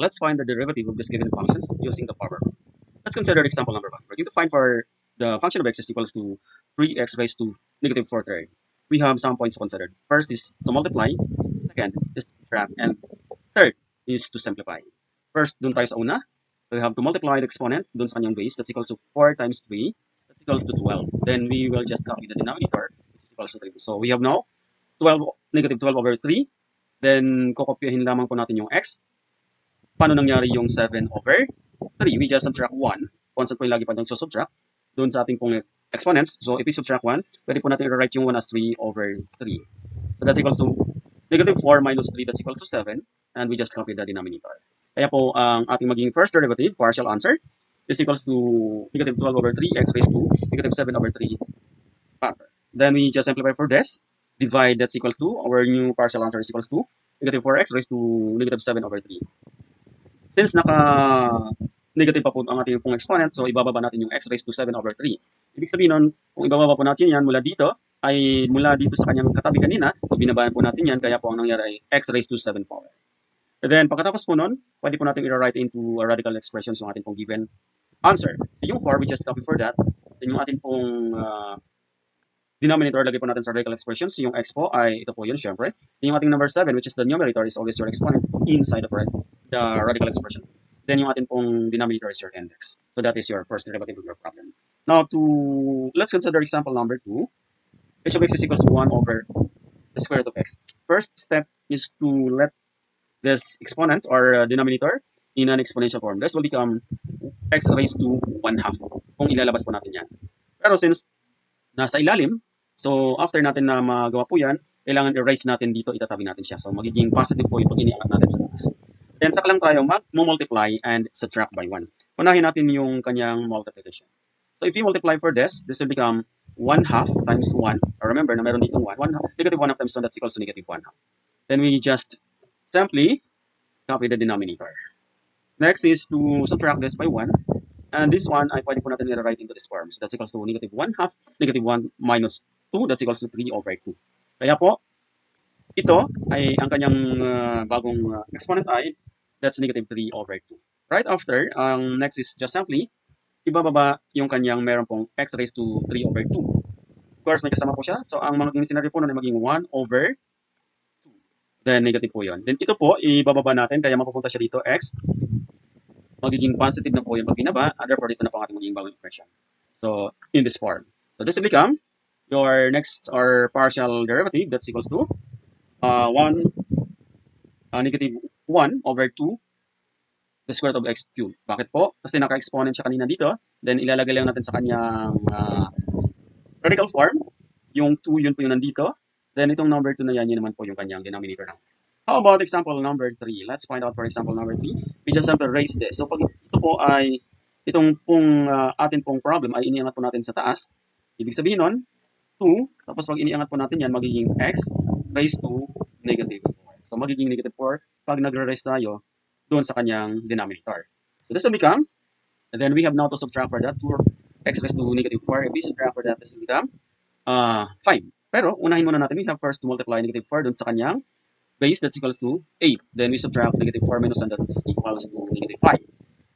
let's find the derivative of this given functions using the power rule. Let's consider example number 1. We're going to find for the function of x is equals to 3x raised to negative 4 third. We have some points considered. First is to multiply, second is to subtract, and third is to simplify. First, dun tayo sa una. We have to multiply the exponent dun sa kanyang base. That's equals to 4 times 3. That's equals to 12. Then we will just copy the denominator, which is equals to 3. So we have now 12, negative 12 over 3. Then, kokopyahin lamang po natin yung x. Paano nangyari yung 7 over 3? We just subtract 1. Constant po yung lagi pa itong subtract doon sa ating pong exponents. So, if we subtract 1, pwede po natin i-write yung 1 as 3 over 3. So, that's equals to negative 4 minus 3. That's equals to 7. And we just copy the denominator. Kaya po, ang ating magiging first derivative, partial answer, is equals to negative 12 over 3 x raised to negative 7 over 3 factor. Then, we just simplify for this. Divide, that's equals to, our new partial answer is equals to negative 4x raised to negative 7 over 3. Since naka-negative pa po ang ating pong exponent, so ibababa natin yung x raised to 7 over 3. Ibig sabihin nun, kung ibababa po natin yan mula dito, ay mula dito sa kanyang katabi kanina, binabaan po natin yan, kaya po ang nangyari ay x raised to 7 power. And then, pagkatapos po nun, pwede po natin i-write into a radical expression yung ating pong given answer. So yung 4, we just copy for that. Then yung ating pong denominator, lagay po natin sa radical expressions. Yung x po ay ito po yun, syempre. Yung ating number 7, which is the numerator, is always your exponent inside the radical expression. Then yung ating pong denominator is your index. So that is your first derivative of your problem. Now, let's consider example number 2. H of x is equals to 1 over the square root of x. First step is to let this exponent or denominator in an exponential form. This will become x raised to 1/2 kung ilalabas po natin yan. Pero since nasa ilalim, so, after natin na magawa po yan, kailangan i-raise natin dito, itatabi natin siya. So, magiging positive po yung pag iniangat natin sa taas. Then, saka lang tayo mag-multiply and subtract by 1. Unahin natin yung kanyang multiplication. So, if you multiply for this will become 1/2 times 1. Or remember na meron ditong 1. Negative 1/2 times 1, that's equals to negative 1/2. Then, we just simply copy the denominator. Next is to subtract this by 1. And this one ay pwede po natin i-write into this form. So that's equals to negative 1/2, negative 1 minus 2, that's equals to 3 over 2. Kaya po, ito ay ang kanyang bagong exponent ay, that's negative 3 over 2. Right after, next is just simply, ibababa yung kanyang meron pong x raised to 3 over 2. Of course, may kasama po siya. So ang magiging scenario po nun ay maging 1 over 2. Then negative po yun. Then ito po, ibababa natin, kaya mapupunta siya dito, x. Magiging positive na po yung pag binaba, and therefore dito na po ang ating magiging bagong expression. So, in this form. So, this will become your next or partial derivative that's equals to negative 1 over 2 the square root of x cubed. Bakit po? Kasi naka-exponent siya kanina dito. Then, ilalagay lang natin sa kanyang radical form. Yung 2, yun po yung nandito. Then, itong number 2 na yan, yun naman po yung kanyang denominator lang. How about example number 3? Let's find out for example number 3. We just have to raise this. So, pag ito po ay, itong pong atin pong problem ay iniangat po natin sa taas. Ibig sabihin nun, 2, tapos pag iniangat po natin yan, magiging x raised to negative 4. So, magiging negative 4 pag nagre-raise tayo doon sa kanyang denominator. So, this will become, and then we have now to subtract for that, 2x raised to negative 4. If we subtract for that, this will become 5. Pero, unahin muna natin, we have first to multiply negative 4 doon sa kanyang base, that's equals to 8. Then we subtract negative 4 minus 1, that's equals to negative 5.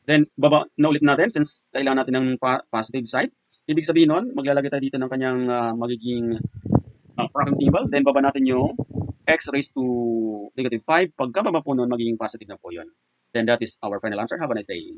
Then, baba na ulit natin since kailangan natin ng positive side. Ibig sabihin nun, maglalagay tayo dito ng kanyang magiging fraction symbol. Then, baba natin yung x raised to negative 5. Pagkababa po nun, magiging positive na po yun. Then, that is our final answer. Have a nice day.